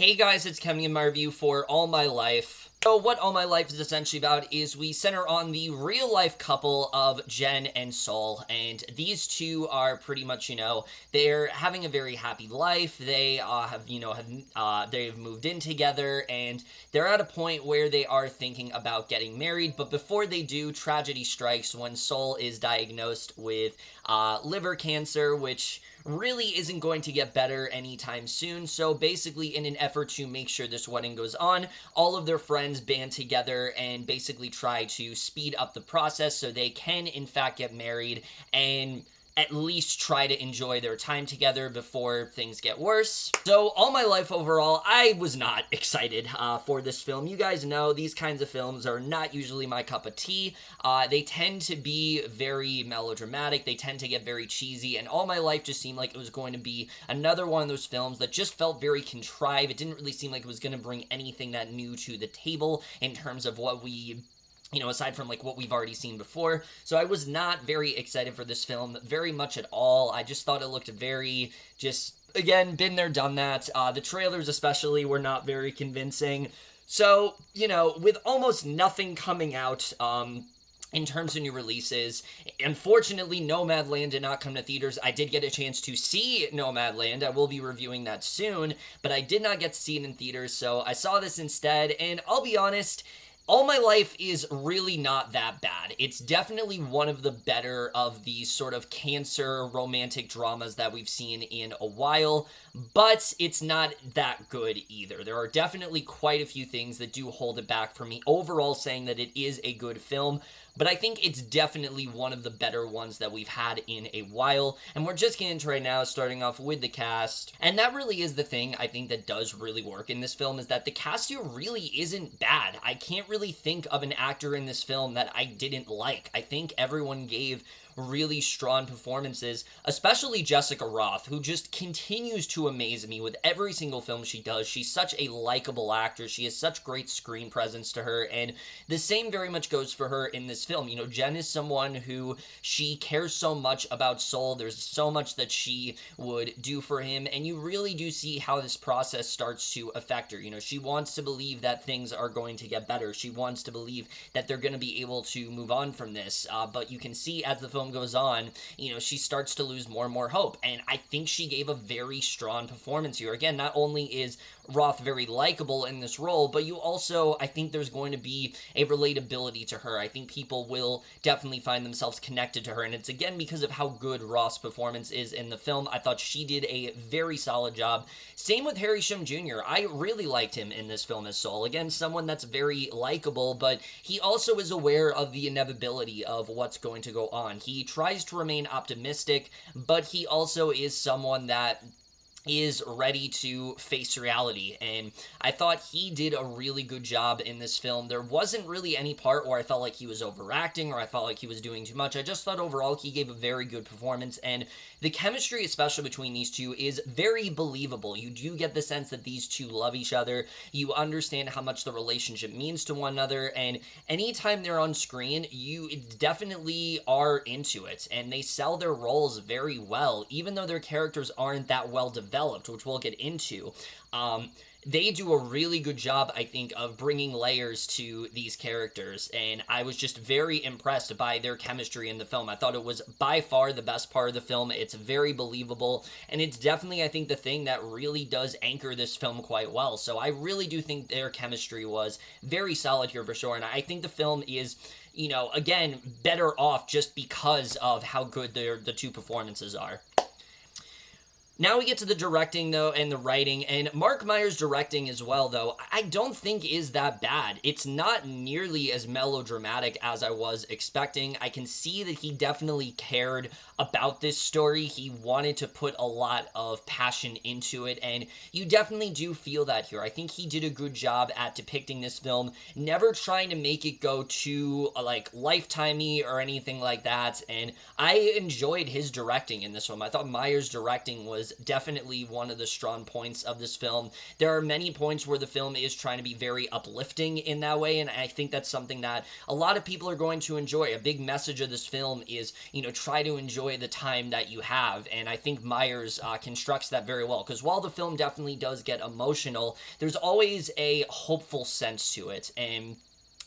Hey guys, it's Kemi in my review for All My Life. So what All My Life is essentially about is we center on the real-life couple of Jen and Sol, and these two are pretty much, they're having a very happy life. They they've moved in together, and they're at a point where they are thinking about getting married, but before they do, tragedy strikes when Sol is diagnosed with liver cancer, which really isn't going to get better anytime soon. So basically, in an effort to make sure this wedding goes on, all of their friends band together and basically try to speed up the process so they can in fact get married and at least try to enjoy their time together before things get worse. So All My Life overall, I was not excited for this film. You guys know these kinds of films are not usually my cup of tea. They tend to be very melodramatic. They tend to get very cheesy, and All My Life just seemed like it was going to be another one of those films that just felt very contrived. It didn't really seem like it was going to bring anything that new to the table in terms of what we aside from like what we've already seen before. So I was not very excited for this film very much at all. I just thought it looked very again, been there, done that. The trailers especially were not very convincing. So, with almost nothing coming out, in terms of new releases, unfortunately, Nomadland did not come to theaters. I did get a chance to see Nomadland. I will be reviewing that soon, but I did not get to see it in theaters, so I saw this instead, and I'll be honest, All My Life is really not that bad. It's definitely one of the better of these sort of cancer romantic dramas that we've seen in a while, but it's not that good either. There are definitely quite a few things that do hold it back for me overall, saying that it is a good film, but I think it's definitely one of the better ones that we've had in a while, and we're just getting into right now, starting off with the cast, and that really is the thing I think that does really work in this film, is that the cast here really isn't bad. I can't really think of an actor in this film that I didn't like. I think everyone gave really strong performances, especially Jessica Rothe, who just continues to amaze me with every single film she does. She's such a likable actor. She has such great screen presence to her, and the same very much goes for her in this film. Jen is someone who she cares so much about Sol. There's so much that she would do for him, and you really do see how this process starts to affect her. She wants to believe that things are going to get better. She wants to believe that they're going to be able to move on from this, but you can see as the film goes on, she starts to lose more and more hope, and I think she gave a very strong performance here. Again, not only is Rothe very likable in this role, but you also, I think there's going to be a relatability to her. I think people will definitely find themselves connected to her, and it's again because of how good Roth's performance is in the film. I thought she did a very solid job. Same with Shum Jr. I really liked him in this film as Sol. Again, someone that's very likable, but he also is aware of the inevitability of what's going to go on. He tries to remain optimistic, but he also is someone that is ready to face reality, and I thought he did a really good job in this film. There wasn't really any part where I felt like he was overacting or I felt like he was doing too much. I just thought overall he gave a very good performance, and the chemistry, especially between these two, is very believable. You do get the sense that these two love each other. You understand how much the relationship means to one another, and anytime they're on screen, you definitely are into it, and they sell their roles very well, even though their characters aren't that well developed, which we'll get into. They do a really good job, I think, of bringing layers to these characters, and I was just very impressed by their chemistry in the film. I thought it was by far the best part of the film. It's very believable, and it's definitely, I think, the thing that really does anchor this film quite well. So I really do think their chemistry was very solid here for sure, and I think the film is, again, better off just because of how good the two performances are. Now we get to the directing, though, and the writing, and Marc Meyer's directing as well, though, I don't think is that bad. It's not nearly as melodramatic as I was expecting. I can see that he definitely cared about this story. He wanted to put a lot of passion into it, and you definitely do feel that here. I think he did a good job at depicting this film, never trying to make it go too, Lifetimey or anything like that, and I enjoyed his directing in this film. I thought Meyer's directing was was definitely one of the strong points of this film. There are many points where the film is trying to be very uplifting in that way, and I think that's something that a lot of people are going to enjoy. A big message of this film is, try to enjoy the time that you have, and I think Myers constructs that very well, because while the film definitely does get emotional, there's always a hopeful sense to it, and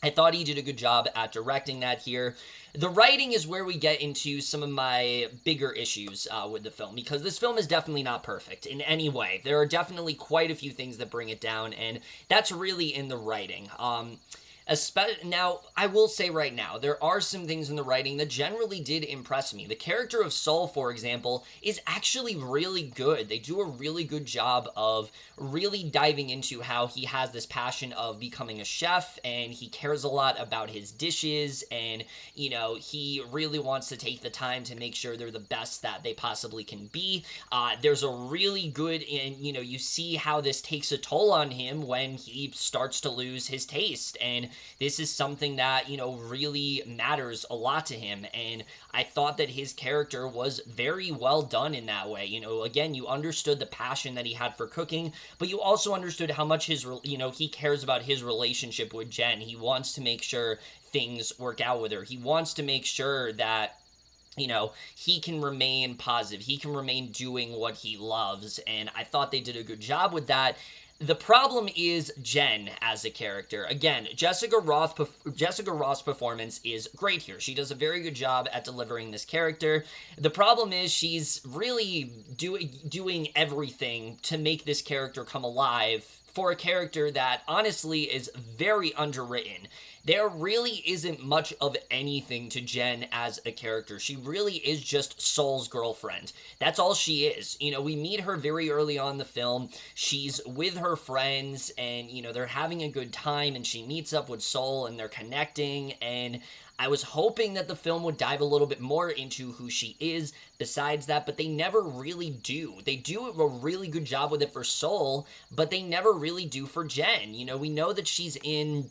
I thought he did a good job at directing that here. The writing is where we get into some of my bigger issues with the film, because this film is definitely not perfect in any way. There are definitely quite a few things that bring it down, and that's really in the writing. Now, I will say right now, there are some things in the writing that generally did impress me. The character of Saul, for example, is actually really good. They do a really good job of really diving into how he has this passion of becoming a chef, and he cares a lot about his dishes, and, he really wants to take the time to make sure they're the best that they possibly can be. There's a really good, and, you see how this takes a toll on him when he starts to lose his taste, and this is something that, really matters a lot to him, and I thought that his character was very well done in that way. Again, you understood the passion that he had for cooking, but you also understood how much he cares about his relationship with Jen. He wants to make sure things work out with her. He wants to make sure that he can remain positive. He can remain doing what he loves, and I thought they did a good job with that. The problem is Jen as a character. Again, Jessica Roth's performance is great here. She does a very good job at delivering this character. The problem is she's really doing everything to make this character come alive for a character that honestly is very underwritten. There really isn't much of anything to Jen as a character. She really is just Saul's girlfriend. That's all she is. We meet her very early on in the film. She's with her friends, and, they're having a good time, and she meets up with Saul, and they're connecting, and I was hoping that the film would dive a little bit more into who she is besides that, but they never really do. They do a really good job with it for Saul, but they never really do for Jen. We know that she's in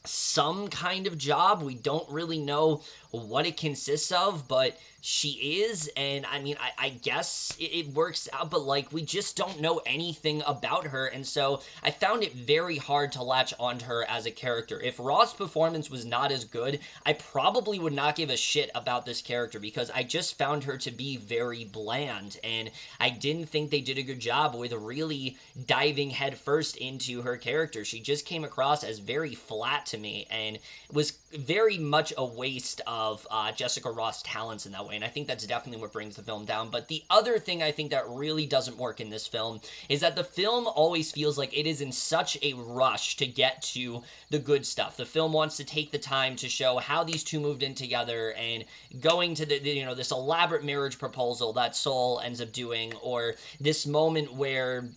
some kind of job. We don't really know what it consists of, but she is, and I guess it works out, but we just don't know anything about her, and so I found it very hard to latch onto her as a character. If Roth's performance was not as good, I probably would not give a shit about this character, because I just found her to be very bland, and I didn't think they did a good job with really diving headfirst into her character. She just came across as very flat to me, and was very much a waste of Jessica Roth's talents in that way, and I think that's definitely what brings the film down. But the other thing I think that really doesn't work in this film is that the film always feels like it is in such a rush to get to the good stuff. The film wants to take the time to show how these two moved in together, and going to this elaborate marriage proposal that Saul ends up doing, or this moment where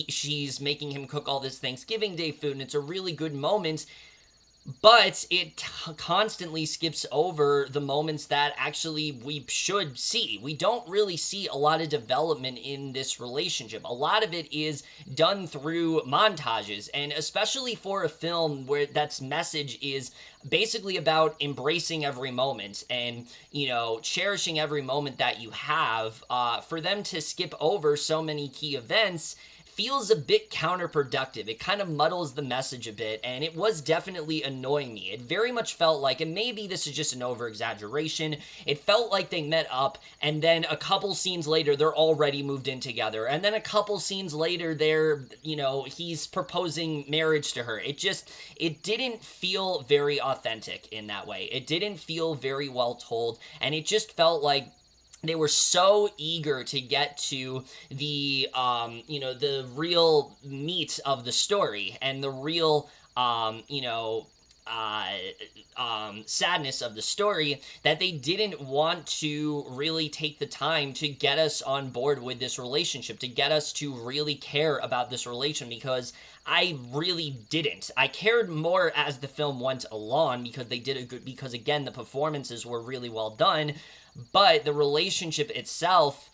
she's making him cook all this Thanksgiving Day food, and it's a really good moment. But it constantly skips over the moments that actually we should see. We don't really see a lot of development in this relationship. A lot of it is done through montages, and especially for a film where that's message is basically about embracing every moment and, cherishing every moment that you have, for them to skip over so many key events feels a bit counterproductive. It kind of muddles the message a bit, and it was definitely annoying me. It very much felt like, and maybe this is just an over-exaggeration, it felt like they met up, and then a couple scenes later, they're already moved in together, and then a couple scenes later, he's proposing marriage to her. It didn't feel very authentic in that way. It didn't feel very well told, and it just felt like they were so eager to get to the, the real meat of the story, and the real, sadness of the story, that they didn't want to really take the time to get us on board with this relationship, to get us to really care about this relation, because I really didn't. I cared more as the film went along, because again, the performances were really well done, but the relationship itself,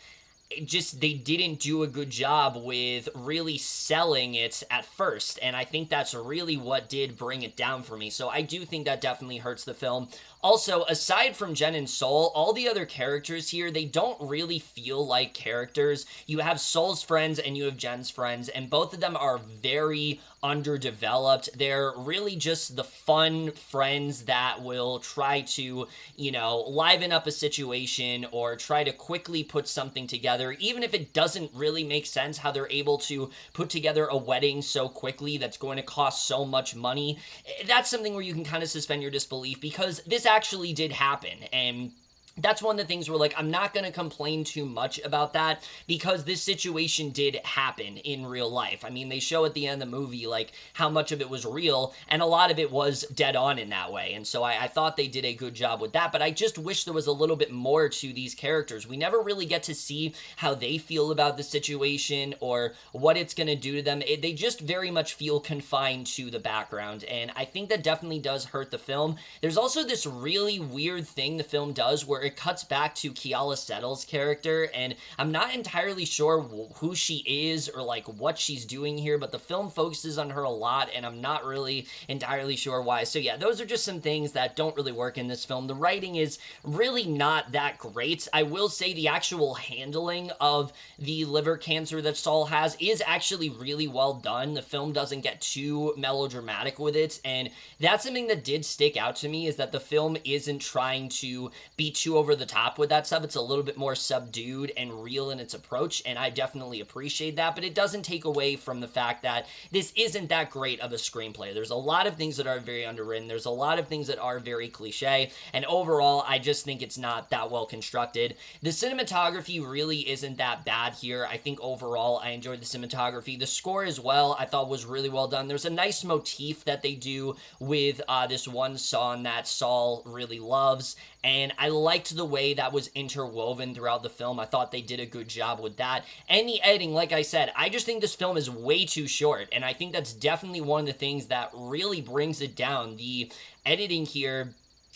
they didn't do a good job with really selling it at first, and I think that's really what did bring it down for me. So I do think that definitely hurts the film. Also, aside from Jen and Sol, all the other characters here, they don't really feel like characters. You have Sol's friends and you have Jen's friends, and both of them are very underdeveloped. They're really just the fun friends that will try to, liven up a situation or try to quickly put something together, even if it doesn't really make sense how they're able to put together a wedding so quickly that's going to cost so much money. That's something where you can kind of suspend your disbelief, because this actually did happen, and that's one of the things where, like, I'm not going to complain too much about that, because this situation did happen in real life. I mean, they show at the end of the movie, like, how much of it was real, and a lot of it was dead on in that way. And so I thought they did a good job with that, but I just wish there was a little bit more to these characters. We never really get to see how they feel about the situation or what it's going to do to them. They just very much feel confined to the background, and I think that definitely does hurt the film. There's also this really weird thing the film does where it cuts back to Keala Settle's character, and I'm not entirely sure who she is or like what she's doing here, but the film focuses on her a lot, and I'm not really entirely sure why. So yeah, those are just some things that don't really work in this film. The writing is really not that great. I will say the actual handling of the liver cancer that Sol has is actually really well done. The film doesn't get too melodramatic with it, and that's something that did stick out to me, is that the film isn't trying to be too over the top with that stuff. It's a little bit more subdued and real in its approach, and I definitely appreciate that, but it doesn't take away from the fact that this isn't that great of a screenplay. There's a lot of things that are very underwritten, there's a lot of things that are very cliche, and overall, I just think it's not that well constructed. The cinematography really isn't that bad here. I think overall, I enjoyed the cinematography. The score as well, I thought was really well done. There's a nice motif that they do with this one song that Sol really loves, and I liked the way that was interwoven throughout the film. I thought they did a good job with that. And the editing, like I said, I just think this film is way too short, and I think that's definitely one of the things that really brings it down. The editing here,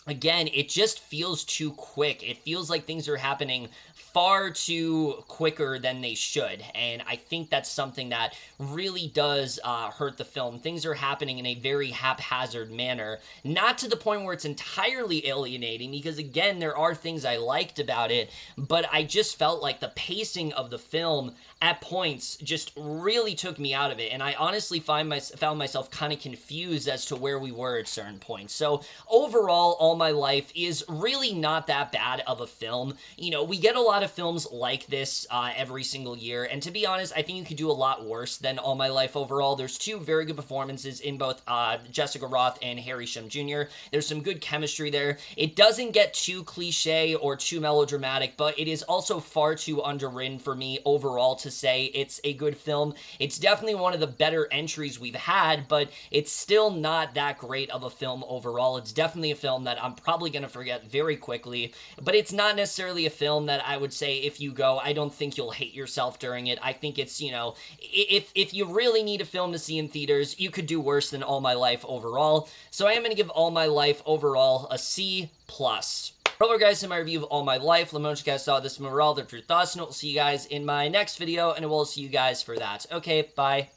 again, it just feels too quick. It feels like things are happening far too quicker than they should, and I think that's something that really does hurt the film. Things are happening in a very haphazard manner, not to the point where it's entirely alienating, because again, there are things I liked about it, but I just felt like the pacing of the film at points just really took me out of it, and I honestly found myself kind of confused as to where we were at certain points. So overall, All My Life is really not that bad of a film. We get a lot of films like this every single year, and to be honest, I think you could do a lot worse than All My Life overall. There's two very good performances in both Jessica Rothe and Harry Shum Jr. There's some good chemistry there. It doesn't get too cliche or too melodramatic, but it is also far too underwritten for me overall to say it's a good film. It's definitely one of the better entries we've had, but it's still not that great of a film overall. It's definitely a film that I'm probably going to forget very quickly, but it's not necessarily a film that I would say if you go, I don't think you'll hate yourself during it. I think it's, if you really need a film to see in theaters, you could do worse than All My Life overall. So I am going to give All My Life overall a C+. Hello guys, in my review of All My Life, let me know what you guys saw. This is Marielle, your thoughts, and we'll see you guys in my next video, and I will see you guys for that. Okay, bye.